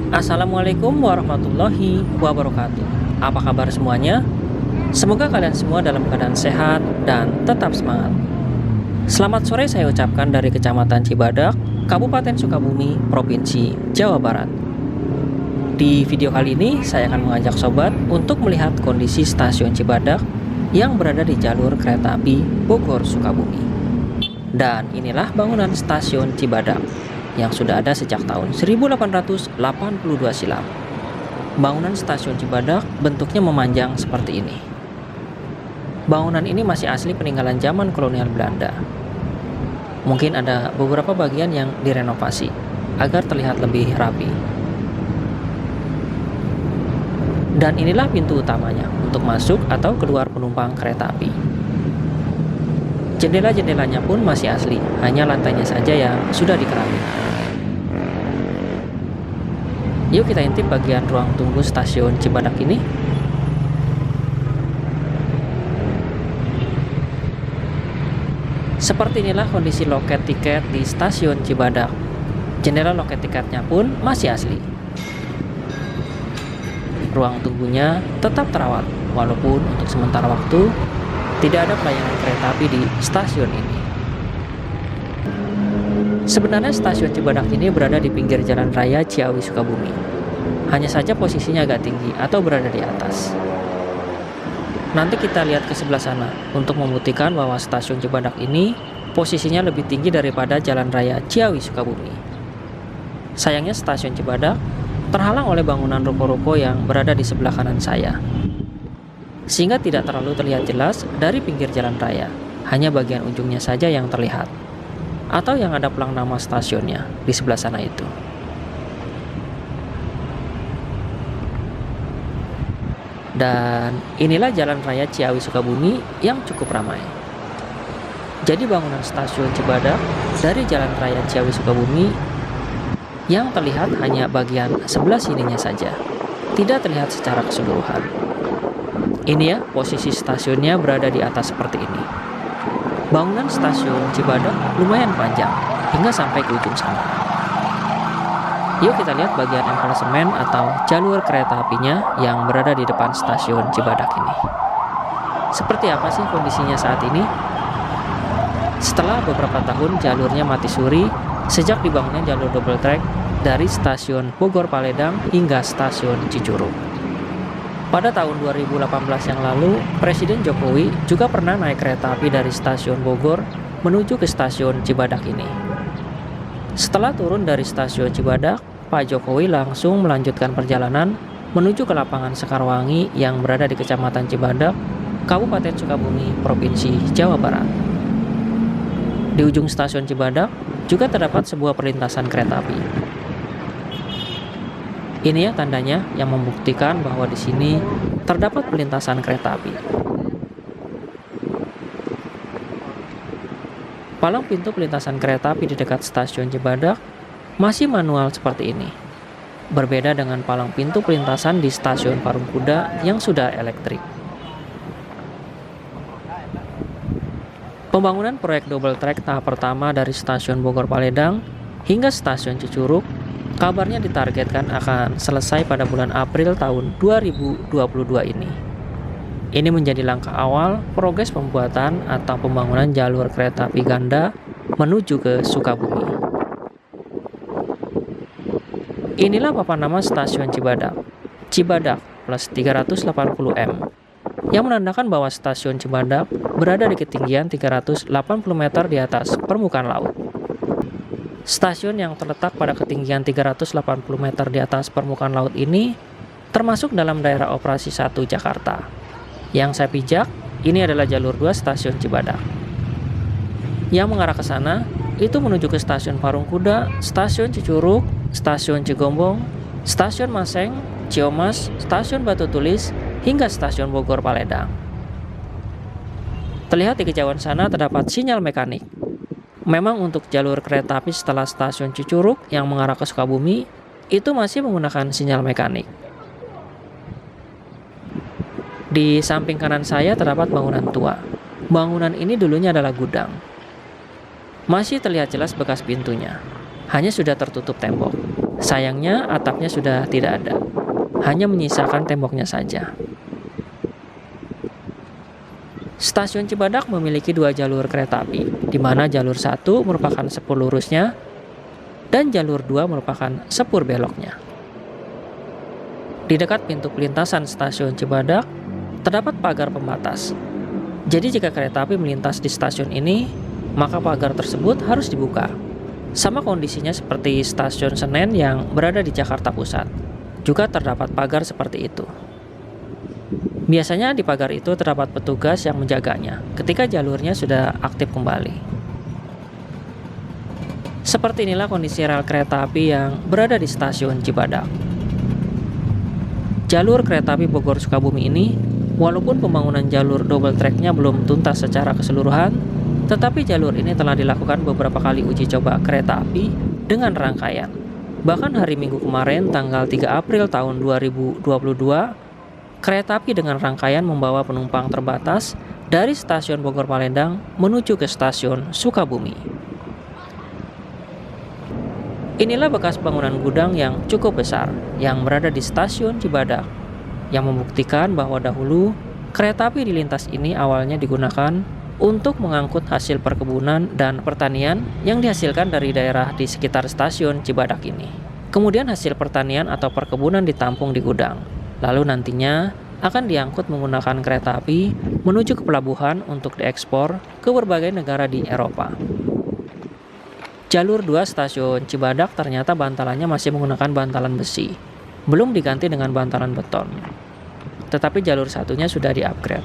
Assalamualaikum warahmatullahi wabarakatuh. Apa kabar semuanya? Semoga kalian semua dalam keadaan sehat dan tetap semangat. Selamat sore saya ucapkan dari Kecamatan Cibadak, Kabupaten Sukabumi, Provinsi Jawa Barat. Di video kali ini saya akan mengajak sobat untuk melihat kondisi stasiun Cibadak yang berada di jalur kereta api Bogor Sukabumi. Dan inilah bangunan stasiun Cibadak yang sudah ada sejak tahun 1882 silam. Bangunan stasiun Cibadak bentuknya memanjang seperti ini. Bangunan ini masih asli peninggalan zaman kolonial Belanda. Mungkin ada beberapa bagian yang direnovasi agar terlihat lebih rapi. Dan inilah pintu utamanya untuk masuk atau keluar penumpang kereta api. Jendela-jendelanya pun masih asli, hanya lantainya saja yang sudah dikeramik. Yuk kita intip bagian ruang tunggu stasiun Cibadak ini. Seperti inilah kondisi loket tiket di stasiun Cibadak. Jendela loket tiketnya pun masih asli. Ruang tunggunya tetap terawat, walaupun untuk sementara waktu tidak ada pelayanan kereta api di stasiun ini. Sebenarnya stasiun Cibadak ini berada di pinggir jalan raya Ciawi Sukabumi. Hanya saja posisinya agak tinggi atau berada di atas. Nanti kita lihat ke sebelah sana untuk membuktikan bahwa stasiun Cibadak ini posisinya lebih tinggi daripada jalan raya Ciawi Sukabumi. Sayangnya stasiun Cibadak terhalang oleh bangunan ruko-ruko yang berada di sebelah kanan saya, sehingga tidak terlalu terlihat jelas dari pinggir jalan raya. Hanya bagian ujungnya saja yang terlihat, atau yang ada pelang nama stasiunnya di sebelah sana itu. Dan inilah jalan raya Ciawi Sukabumi yang cukup ramai. Jadi bangunan stasiun Cibadak dari jalan raya Ciawi Sukabumi yang terlihat hanya bagian sebelah sininya saja, tidak terlihat secara keseluruhan. Ini ya, posisi stasiunnya berada di atas seperti ini. Bangunan stasiun Cibadak lumayan panjang, hingga sampai ke ujung sana. Yuk kita lihat bagian emplasemen atau jalur kereta apinya yang berada di depan stasiun Cibadak ini. Seperti apa sih kondisinya saat ini? Setelah beberapa tahun jalurnya mati suri sejak dibangunnya jalur double track dari stasiun Bogor Paledang hingga stasiun Cicurug. Pada tahun 2018 yang lalu, Presiden Jokowi juga pernah naik kereta api dari stasiun Bogor menuju ke stasiun Cibadak ini. Setelah turun dari stasiun Cibadak, Pak Jokowi langsung melanjutkan perjalanan menuju ke lapangan Sekarwangi yang berada di Kecamatan Cibadak, Kabupaten Sukabumi, Provinsi Jawa Barat. Di ujung stasiun Cibadak juga terdapat sebuah perlintasan kereta api. Ini ya tandanya yang membuktikan bahwa di sini terdapat perlintasan kereta api. Palang pintu perlintasan kereta api di dekat stasiun Cibadak masih manual seperti ini. Berbeda dengan palang pintu perlintasan di stasiun Parung Kuda yang sudah elektrik. Pembangunan proyek double track tahap pertama dari stasiun Bogor Paledang hingga stasiun Cicurug kabarnya ditargetkan akan selesai pada bulan April tahun 2022 ini. Ini menjadi langkah awal progres pembuatan atau pembangunan jalur kereta api ganda menuju ke Sukabumi. Inilah papan nama stasiun Cibadak, Cibadak plus 380M, yang menandakan bahwa stasiun Cibadak berada di ketinggian 380 meter di atas permukaan laut. Stasiun yang terletak pada ketinggian 380 meter di atas permukaan laut ini termasuk dalam daerah operasi 1 Jakarta. Yang saya pijak, ini adalah jalur 2 stasiun Cibadak. Yang mengarah ke sana, itu menuju ke stasiun Parung Kuda, stasiun Cicurug, stasiun Cigombong, stasiun Maseng, Ciamas, stasiun Batu Tulis, hingga stasiun Bogor Paledang. Terlihat di kejauhan sana terdapat sinyal mekanik. Memang untuk jalur kereta api setelah stasiun Cicurug yang mengarah ke Sukabumi, itu masih menggunakan sinyal mekanik. Di samping kanan saya terdapat bangunan tua. Bangunan ini dulunya adalah gudang. Masih terlihat jelas bekas pintunya, hanya sudah tertutup tembok. Sayangnya atapnya sudah tidak ada, hanya menyisakan temboknya saja. Stasiun Cibadak memiliki 2 jalur kereta api, di mana jalur 1 merupakan sepur lurusnya dan jalur 2 merupakan sepur beloknya. Di dekat pintu pelintasan stasiun Cibadak terdapat pagar pembatas. Jadi jika kereta api melintas di stasiun ini, maka pagar tersebut harus dibuka. Sama kondisinya seperti stasiun Senen yang berada di Jakarta Pusat. Juga terdapat pagar seperti itu. Biasanya di pagar itu terdapat petugas yang menjaganya ketika jalurnya sudah aktif kembali. Seperti inilah kondisi rel kereta api yang berada di stasiun Cibadak. Jalur kereta api Bogor Sukabumi ini, walaupun pembangunan jalur double track-nya belum tuntas secara keseluruhan, tetapi jalur ini telah dilakukan beberapa kali uji coba kereta api dengan rangkaian. Bahkan hari Minggu kemarin tanggal 3 April tahun 2022, kereta api dengan rangkaian membawa penumpang terbatas dari stasiun Bogor Palembang menuju ke stasiun Sukabumi. Inilah bekas bangunan gudang yang cukup besar yang berada di stasiun Cibadak, yang membuktikan bahwa dahulu kereta api di lintas ini awalnya digunakan untuk mengangkut hasil perkebunan dan pertanian yang dihasilkan dari daerah di sekitar stasiun Cibadak ini. Kemudian hasil pertanian atau perkebunan ditampung di gudang, lalu nantinya akan diangkut menggunakan kereta api menuju ke pelabuhan untuk diekspor ke berbagai negara di Eropa. Jalur 2 stasiun Cibadak ternyata bantalannya masih menggunakan bantalan besi, belum diganti dengan bantalan beton. Tetapi jalur satunya sudah di-upgrade.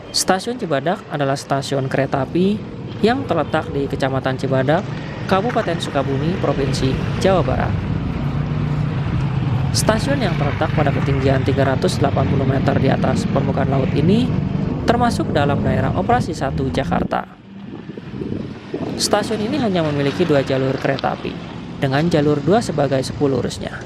Stasiun Cibadak adalah stasiun kereta api yang terletak di Kecamatan Cibadak, Kabupaten Sukabumi, Provinsi Jawa Barat. Stasiun yang terletak pada ketinggian 380 meter di atas permukaan laut ini termasuk dalam daerah operasi 1 Jakarta. Stasiun ini hanya memiliki 2 jalur kereta api, dengan jalur 2 sebagai sepur lurusnya.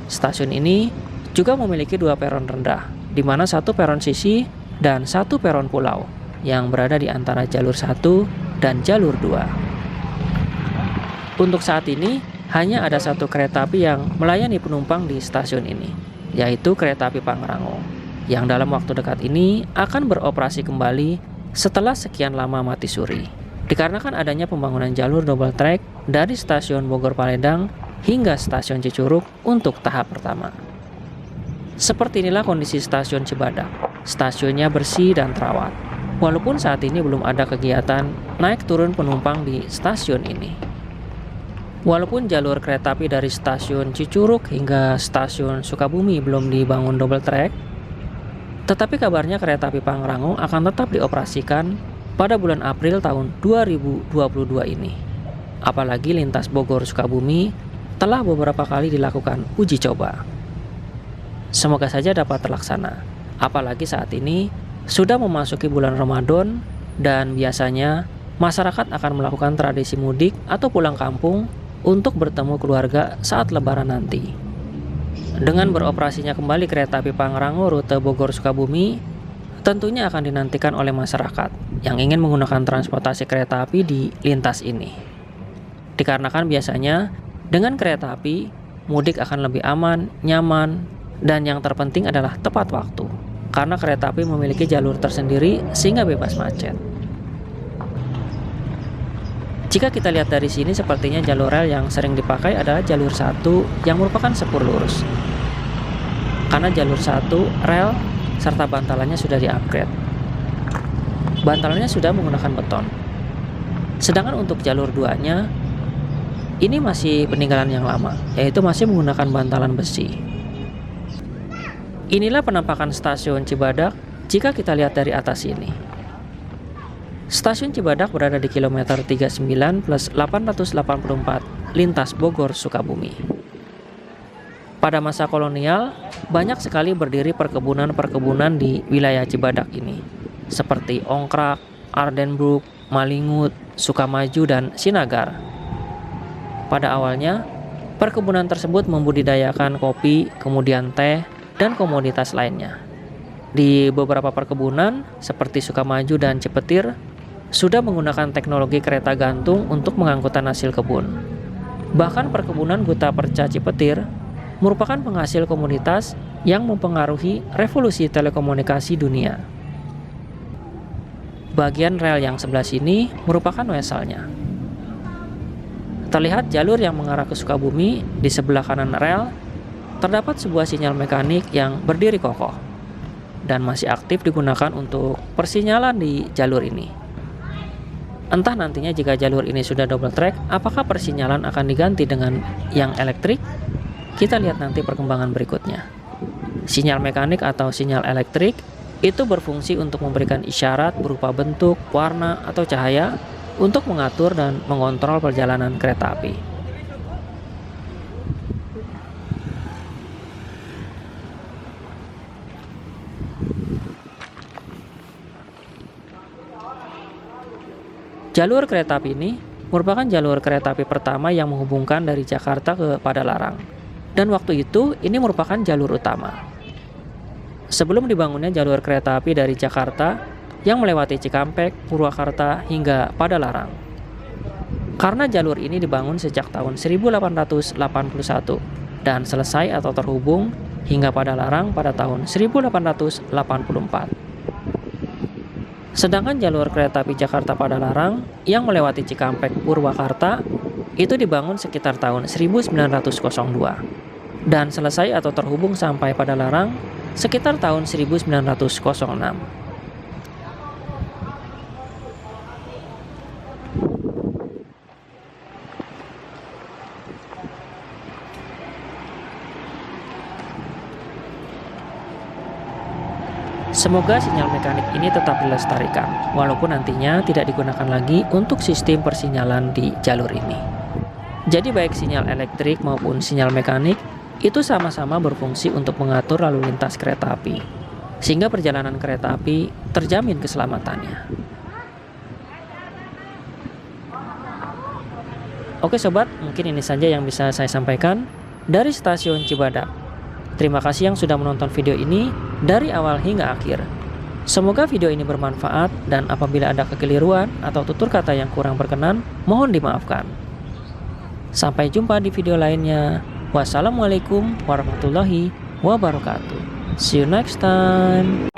Stasiun ini juga memiliki 2 peron rendah, di mana 1 peron sisi dan 1 peron pulau, yang berada di antara jalur 1 dan jalur 2. Untuk saat ini, hanya ada 1 kereta api yang melayani penumpang di stasiun ini, yaitu kereta api Pangrango, yang dalam waktu dekat ini akan beroperasi kembali setelah sekian lama mati suri. Dikarenakan adanya pembangunan jalur double track dari stasiun Bogor Palembang hingga stasiun Cicurug untuk tahap pertama. Seperti inilah kondisi stasiun Cibadak. Stasiunnya bersih dan terawat, walaupun saat ini belum ada kegiatan naik turun penumpang di stasiun ini. Walaupun jalur kereta api dari stasiun Cicurug hingga stasiun Sukabumi belum dibangun double track, tetapi kabarnya kereta api Pangrango akan tetap dioperasikan pada bulan April tahun 2022 ini. Apalagi lintas Bogor Sukabumi telah beberapa kali dilakukan uji coba. Semoga saja dapat terlaksana. Apalagi saat ini sudah memasuki bulan Ramadan dan biasanya masyarakat akan melakukan tradisi mudik atau pulang kampung untuk bertemu keluarga saat Lebaran nanti. Dengan beroperasinya kembali kereta api Pangrango rute Bogor Sukabumi, tentunya akan dinantikan oleh masyarakat yang ingin menggunakan transportasi kereta api di lintas ini. Dikarenakan biasanya dengan kereta api, mudik akan lebih aman, nyaman, dan yang terpenting adalah tepat waktu, karena kereta api memiliki jalur tersendiri sehingga bebas macet. Jika kita lihat dari sini, sepertinya jalur rel yang sering dipakai adalah jalur 1 yang merupakan sepur lurus. Karena jalur 1 rel serta bantalannya sudah di-upgrade. Bantalannya sudah menggunakan beton. Sedangkan untuk jalur 2-nya, ini masih peninggalan yang lama, yaitu masih menggunakan bantalan besi. Inilah penampakan stasiun Cibadak jika kita lihat dari atas ini. Stasiun Cibadak berada di kilometer 39 plus 884 lintas Bogor Sukabumi. Pada masa kolonial, banyak sekali berdiri perkebunan-perkebunan di wilayah Cibadak ini, seperti Ongkrak, Ardenbrook, Malingut, Sukamaju, dan Sinagar. Pada awalnya, perkebunan tersebut membudidayakan kopi, kemudian teh, dan komoditas lainnya. Di beberapa perkebunan, seperti Sukamaju dan Cipetir, sudah menggunakan teknologi kereta gantung untuk mengangkutan hasil kebun. Bahkan perkebunan Guta Perca Cipetir merupakan penghasil komoditas yang mempengaruhi revolusi telekomunikasi dunia. Bagian rel yang sebelah sini merupakan weselnya. Terlihat jalur yang mengarah ke Sukabumi. Di sebelah kanan rel terdapat sebuah sinyal mekanik yang berdiri kokoh dan masih aktif digunakan untuk persinyalan di jalur ini. Entah nantinya jika jalur ini sudah double track, apakah persinyalan akan diganti dengan yang elektrik? Kita lihat nanti perkembangan berikutnya. Sinyal mekanik atau sinyal elektrik itu berfungsi untuk memberikan isyarat berupa bentuk, warna, atau cahaya untuk mengatur dan mengontrol perjalanan kereta api. Jalur kereta api ini merupakan jalur kereta api pertama yang menghubungkan dari Jakarta ke Padalarang. Dan waktu itu ini merupakan jalur utama. Sebelum dibangunnya jalur kereta api dari Jakarta yang melewati Cikampek, Purwakarta, hingga Padalarang. Karena jalur ini dibangun sejak tahun 1881 dan selesai atau terhubung hingga Padalarang pada tahun 1884. Sedangkan jalur kereta api Jakarta Padalarang yang melewati Cikampek Purwakarta itu dibangun sekitar tahun 1902 dan selesai atau terhubung sampai Padalarang sekitar tahun 1906. Semoga sinyal mekanik ini tetap dilestarikan, walaupun nantinya tidak digunakan lagi untuk sistem persinyalan di jalur ini. Jadi baik sinyal elektrik maupun sinyal mekanik itu sama-sama berfungsi untuk mengatur lalu lintas kereta api, sehingga perjalanan kereta api terjamin keselamatannya. Oke sobat, mungkin ini saja yang bisa saya sampaikan dari stasiun Cibadak. Terima kasih yang sudah menonton video ini dari awal hingga akhir. Semoga video ini bermanfaat dan apabila ada kekeliruan atau tutur kata yang kurang berkenan, mohon dimaafkan. Sampai jumpa di video lainnya. Wassalamualaikum warahmatullahi wabarakatuh. See you next time.